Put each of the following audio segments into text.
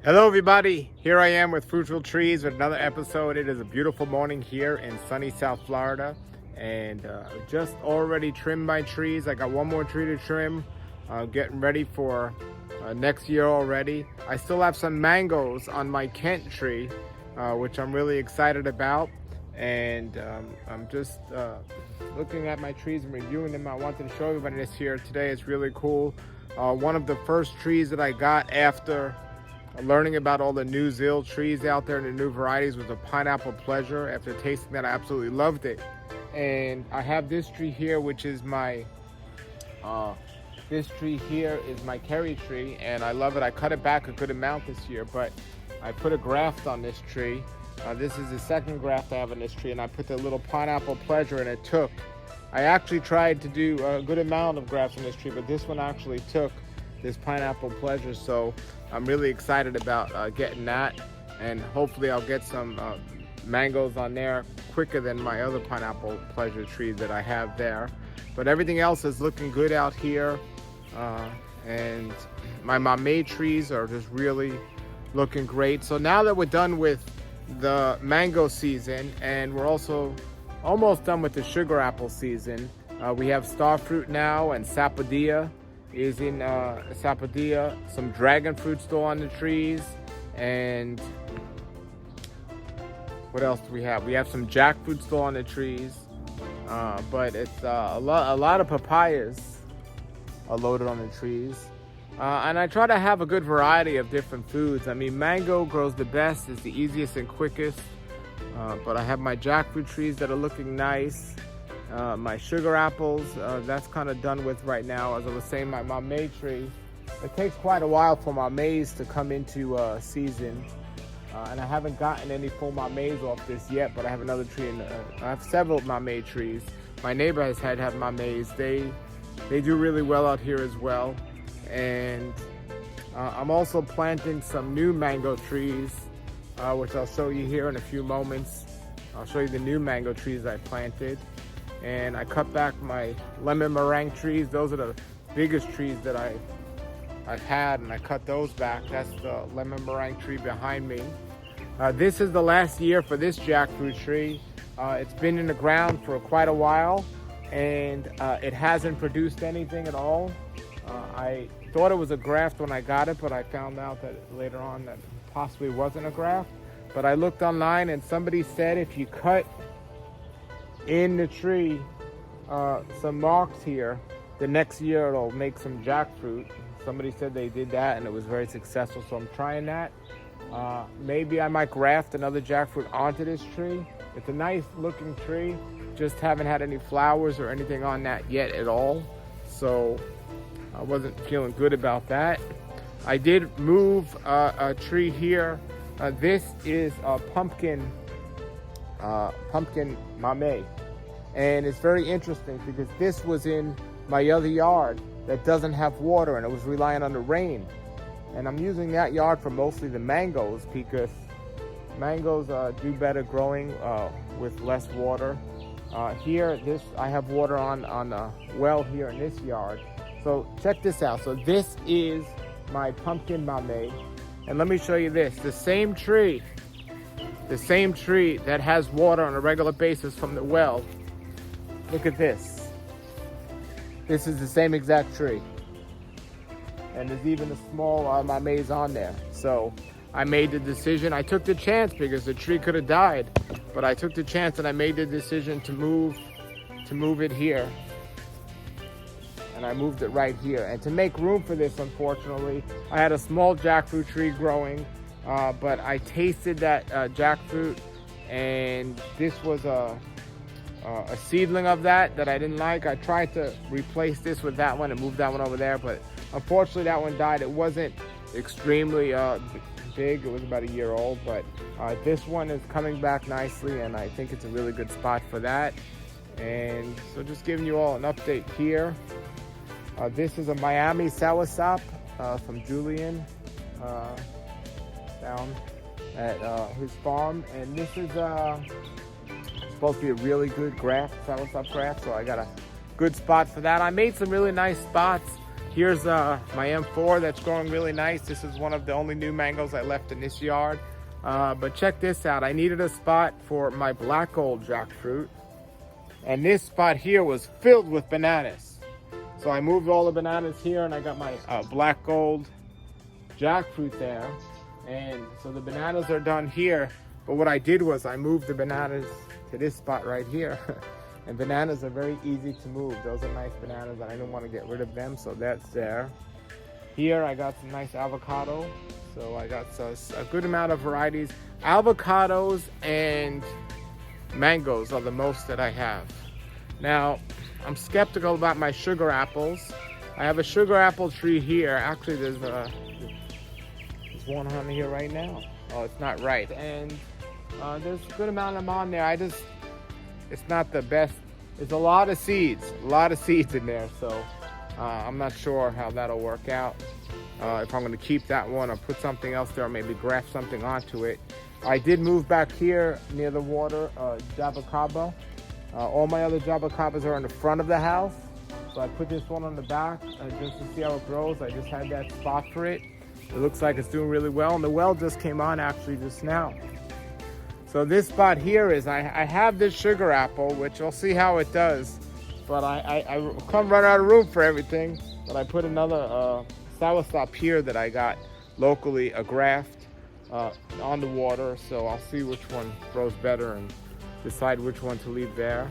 Hello everybody, here I am with Fruitful Trees with another episode. It is a beautiful morning here in sunny South Florida, and just already trimmed my trees. I got one more tree to trim, getting ready for next year already. I still have some mangoes on my Kent tree, which I'm really excited about, and I'm just looking at my trees and reviewing them. I wanted to show everybody this here today. It's really cool. One of the first trees that I got after learning about all the New Zealand trees out there and the new varieties was a Pineapple Pleasure. After tasting that, I absolutely loved it. And I have this tree here, which is my cherry tree, and I love it. I cut it back a good amount this year, but I put a graft on this tree. This is the second graft I have on this tree, and I put the little Pineapple Pleasure, and it took. I actually tried to do a good amount of grafts on this tree, but this one actually took, this Pineapple Pleasure. So I'm really excited about getting that, and hopefully I'll get some mangoes on there quicker than my other Pineapple Pleasure trees that I have there. But everything else is looking good out here, and my mamey trees are just really looking great. So now that we're done with the mango season, and we're also almost done with the sugar apple season, we have starfruit now, and sapodilla is in sapodilla, some dragon fruit still on the trees, and what else do we have? We have some jackfruit still on the trees, but it's a lot of papayas are loaded on the trees, and I try to have a good variety of different foods. I mean, mango grows the best, it's the easiest and quickest, but I have my jackfruit trees that are looking nice. My sugar apples, that's kind of done with right now. As I was saying, my mamey tree, it takes quite a while for mameys to come into season, and I haven't gotten any full mameys off this yet, but I have another tree, I have several mamey trees. My neighbor has had mameys. They do really well out here as well, and I'm also planting some new mango trees, which I'll show you here in a few moments. I'll show you the new mango trees I planted. And I cut back my lemon meringue trees. Those are the biggest trees that I've had, and I cut those back. That's the lemon meringue tree behind me. This is the last year for this jackfruit tree. It's been in the ground for quite a while, and it hasn't produced anything at all. I thought it was a graft when I got it, but I found out that later on that possibly wasn't a graft. But I looked online, and somebody said if you cut in the tree some marks here, the next year it'll make some jackfruit. Somebody said they did that and it was very successful, so I'm trying that. Maybe I might graft another jackfruit onto this tree. It's a nice looking tree, just haven't had any flowers or anything on that yet at all, so I wasn't feeling good about that. I did move a tree here. This is a pumpkin mamey, and it's very interesting because this was in my other yard that doesn't have water, and it was relying on the rain, and I'm using that yard for mostly the mangoes because mangoes do better growing with less water. Here, I have water on a well here in this yard. So check this out. So this is my pumpkin mamey, and let me show you this. The same tree that has water on a regular basis from the well. Look at this. This is the same exact tree. And there's even a small mameys on there. So I made the decision. I took the chance because the tree could have died. But I took the chance and I made the decision to move it here. And I moved it right here. And to make room for this, unfortunately, I had a small jackfruit tree growing. But I tasted that jackfruit, and this was a seedling of that I didn't like. I tried to replace this with that one and move that one over there, but unfortunately that one died. It wasn't extremely big. It was about a year old, but this one is coming back nicely, and I think it's a really good spot for that. And so just giving you all an update here. This is a Miami Soursop from Julian. Down at his farm, and this is supposed to be a really good graft, soursop graft, so I got a good spot for that. I made some really nice spots Here's my M4 that's growing really nice. This is one of the only new mangoes I left in this yard. But check this out. I needed a spot for my black gold jackfruit. And this spot here was filled with bananas. So I moved all the bananas here and I got my black gold jackfruit there. And so the bananas are done here. But what I did was I moved the bananas to this spot right here. And bananas are very easy to move. Those are nice bananas and I didn't want to get rid of them, so that's there. Here I got some nice avocado. So I got a good amount of varieties. Avocados and mangoes are the most that I have. Now, I'm skeptical about my sugar apples. I have a sugar apple tree here. Actually, there's one on here right now. Oh, it's not right. And there's a good amount of them on there. It's not the best. There's a lot of seeds in there. So I'm not sure how that'll work out. If I'm going to keep that one or put something else there, or maybe graft something onto it. I did move back here near the water, Avocado. All my other Avocabos are in the front of the house. So I put this one on the back just to see how it grows. I just had that spot for it. It looks like it's doing really well. And the well just came on actually just now. So this spot here is, I have this sugar apple, which we'll see how it does. But I come run out of room for everything. But I put another Soursop here that I got locally, a graft on the water. So I'll see which one grows better and decide which one to leave there.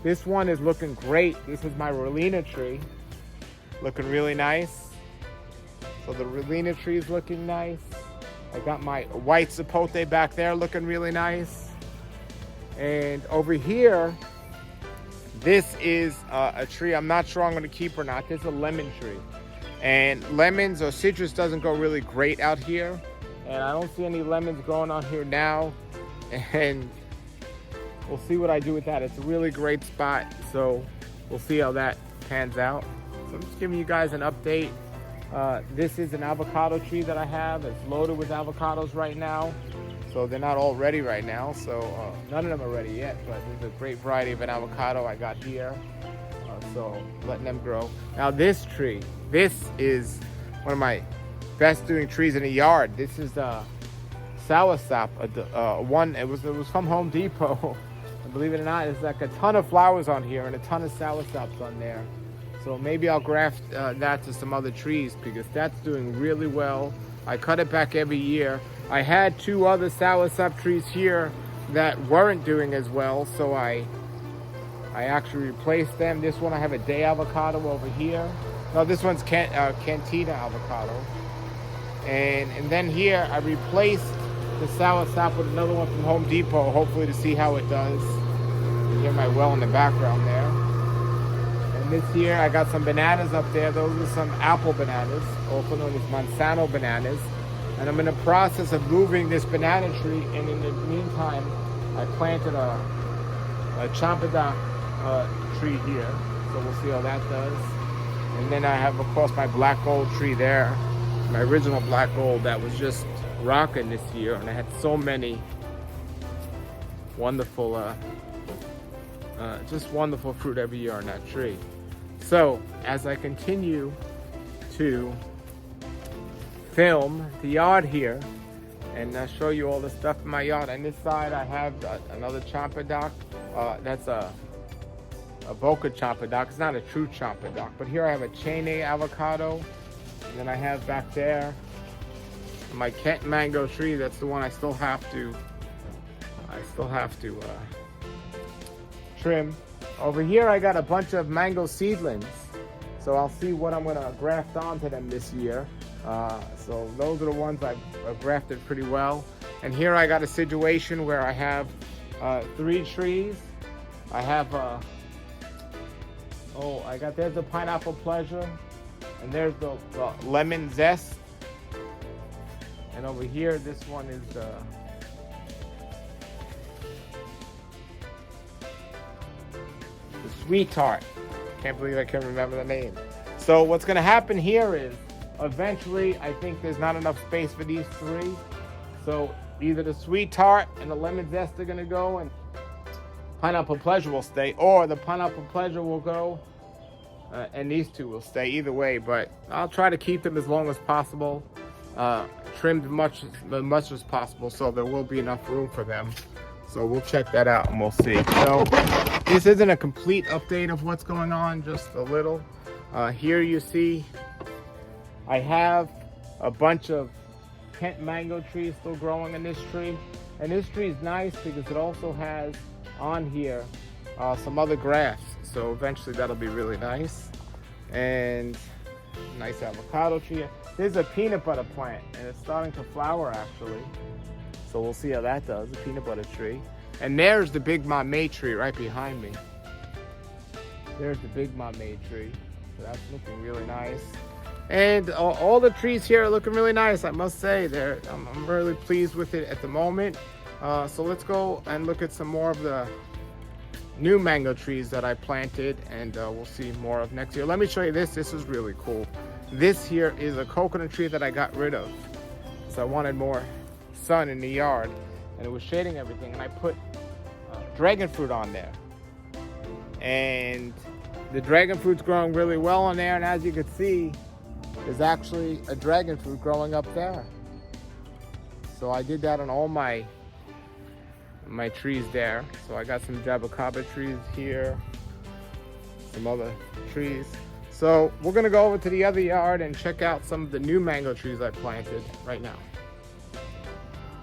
This one is looking great. This is my Rolina tree, looking really nice. So the Rolina tree is looking nice. I got my white sapote back there looking really nice. And over here, this is a tree I'm not sure I'm going to keep or not. This is a lemon tree. And lemons or citrus doesn't go really great out here. And I don't see any lemons growing on here now. And we'll see what I do with that. It's a really great spot. So we'll see how that pans out. So I'm just giving you guys an update. This is an avocado tree that I have. It's loaded with avocados right now. So they're not all ready right now. So none of them are ready yet. But there's a great variety of an avocado I got here. So letting them grow. Now this tree, this is one of my best doing trees in the yard. This is Soursop. It was from Home Depot. And believe it or not, there's like a ton of flowers on here and a ton of Soursops on there. So maybe I'll graft that to some other trees because that's doing really well. I cut it back every year. I had two other Soursop trees here that weren't doing as well, so I actually replaced them. This one I have a day avocado over here. No, this one's Cantina avocado. And then here I replaced the Soursop with another one from Home Depot, hopefully to see how it does. You hear my well in the background there. And this year I got some bananas up there. Those are some apple bananas, also known as Monsanto bananas. And I'm in the process of moving this banana tree, and in the meantime I planted a Champadoc tree here. So we'll see how that does. And then I have, of course, my black gold tree there. My original black gold that was just rocking this year, and I had so many wonderful just wonderful fruit every year on that tree. So as I continue to film the yard here and show you all the stuff in my yard, on this side I have another Champadoc. That's a Boca Champadoc. It's not a true Champadoc, but here I have a Chene avocado, and then I have back there my Kent mango tree. That's the one I still have to trim. Over here I got a bunch of mango seedlings, so I'll see what I'm gonna graft onto them this year. So those are the ones I've grafted pretty well. And here I got a situation where I have 3 trees. I have there's the Pineapple Pleasure, and there's the Lemon Zest. And over here, this one is the Sweetheart. Can't believe I can remember the name. So what's gonna happen here is, eventually, I think there's not enough space for these 3. So either the Sweetheart and the Lemon Zest are gonna go, and Pineapple Pleasure will stay, or the Pineapple Pleasure will go, and these two will stay either way, but I'll try to keep them as long as possible, trimmed as much as possible, so there will be enough room for them. So we'll check that out and we'll see. So this isn't a complete update of what's going on, just a little. Here you see I have a bunch of Kent mango trees still growing in this tree. And this tree is nice because it also has on here some other grass. So eventually that'll be really nice. And nice avocado tree. There's a peanut butter plant and it's starting to flower actually. So we'll see how that does, the peanut butter tree. And there's the big mamey tree right behind me. There's the big mamey tree. So that's looking really nice. And all the trees here are looking really nice, I must say. I'm really pleased with it at the moment. So let's go and look at some more of the new mango trees that I planted, and we'll see more of next year. Let me show you this. This is really cool. This here is a coconut tree that I got rid of. So I wanted more sun in the yard, and it was shading everything, and I put dragon fruit on there. And the dragon fruit's growing really well on there, and as you can see, there's actually a dragon fruit growing up there. So I did that on all my trees there. So I got some Avocado trees here, some other trees. So we're gonna go over to the other yard and check out some of the new mango trees I planted right now.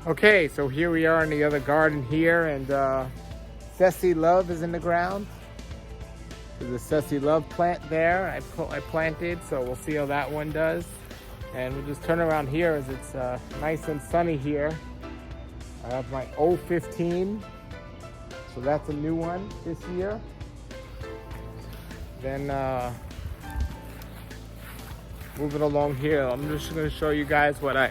Okay, so here we are in the other garden here, and Ceci Love is in the ground. There's a Ceci Love plant there I planted, so we'll see how that one does. And we'll just turn around here as it's nice and sunny here. I have my 015, so that's a new one this year. Then moving along here, I'm just going to show you guys the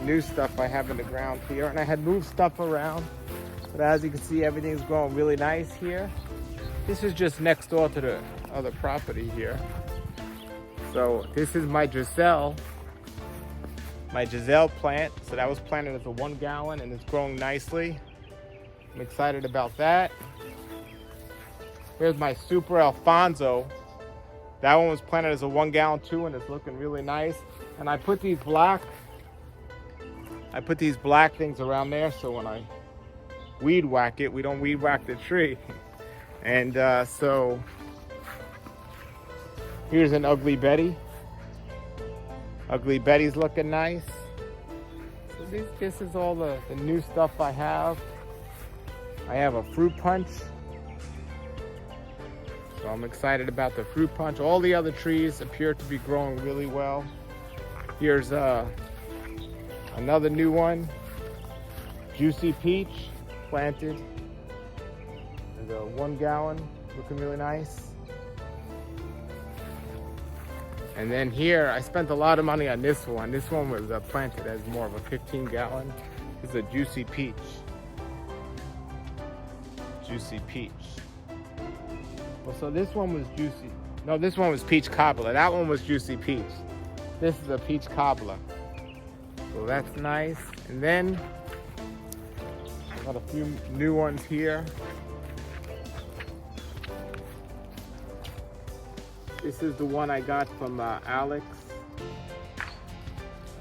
new stuff I have in the ground here. And I had moved stuff around, but as you can see, everything's growing really nice here. This is just next door to the other property here. So this is my Giselle plant. So that was planted as a 1 gallon and it's growing nicely. I'm excited about that. Here's my Super Alfonso. That one was planted as a 1 gallon too, and it's looking really nice. And I put these black things around there, so when I weed whack it, we don't weed whack the tree. And so here's an Ugly Betty. Ugly Betty's looking nice. So this is all the new stuff I have. I have a fruit punch. So I'm excited about the fruit punch. All the other trees appear to be growing really well. Here's another new one. Juicy Peach, planted. The 1 gallon, looking really nice. And then here, I spent a lot of money on this one. This one was planted as more of a 15 gallon. This is a Juicy Peach. Juicy Peach. Well, so this one was Juicy. No, this one was Peach Cobbler. That one was Juicy Peach. This is a Peach Cobbler. So that's nice. And then, I got a few new ones here. This is the one I got from Alex.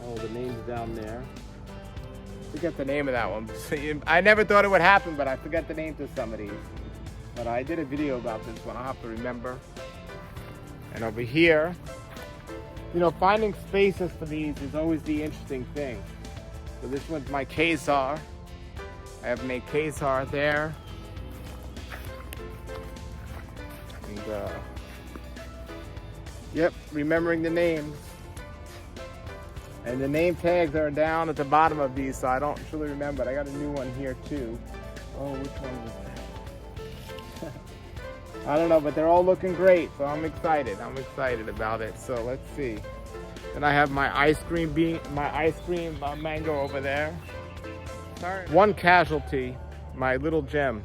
Oh, the name's down there. Forget the name of that one. I never thought it would happen, but I forget the names of some of these. But I did a video about this one. I'll have to remember. And over here, you know, finding spaces for these is always the interesting thing. So this one's my Quasar. I have my Quasar there. And yep, remembering the names. And the name tags are down at the bottom of these, so I don't truly remember. I got a new one here too. Oh, which one was that? I don't know, but they're all looking great, so I'm excited. I'm excited about it. So let's see. Then I have my ice cream mango over there. Sorry. One casualty, my little gem.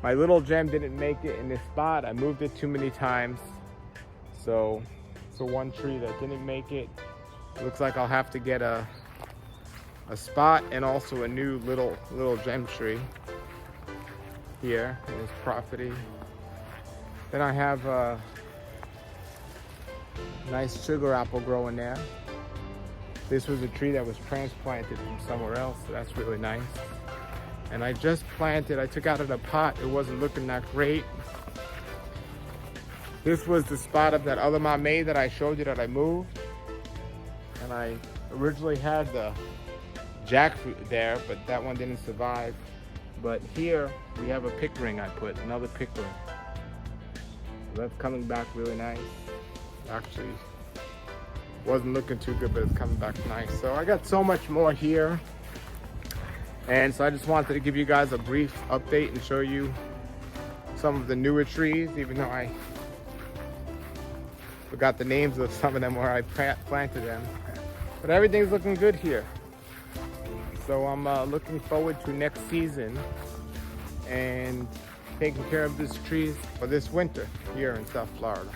My little gem didn't make it in this spot. I moved it too many times. So one tree that didn't make it. Looks like I'll have to get a spot and also a new little gem tree here in this property. Then I have a nice sugar apple growing there. This was a tree that was transplanted from somewhere else, so that's really nice. And I just planted, I took out of the pot, it wasn't looking that great. This was the spot of that other mamey that I showed you that I moved. And I originally had the jackfruit there, but that one didn't survive. But here we have a pickering I put, another pickering. So that's coming back really nice. Actually, wasn't looking too good, but it's coming back nice. So I got so much more here. And so I just wanted to give you guys a brief update and show you some of the newer trees, even though I forgot the names of some of them where I planted them. But everything's looking good here. So I'm looking forward to next season and taking care of these trees for this winter here in South Florida.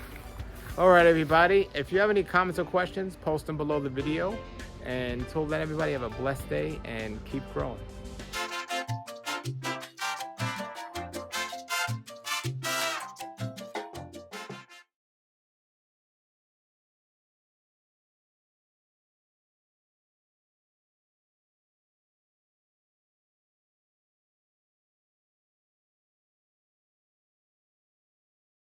All right, everybody, if you have any comments or questions, post them below the video. And until then, everybody have a blessed day and keep growing.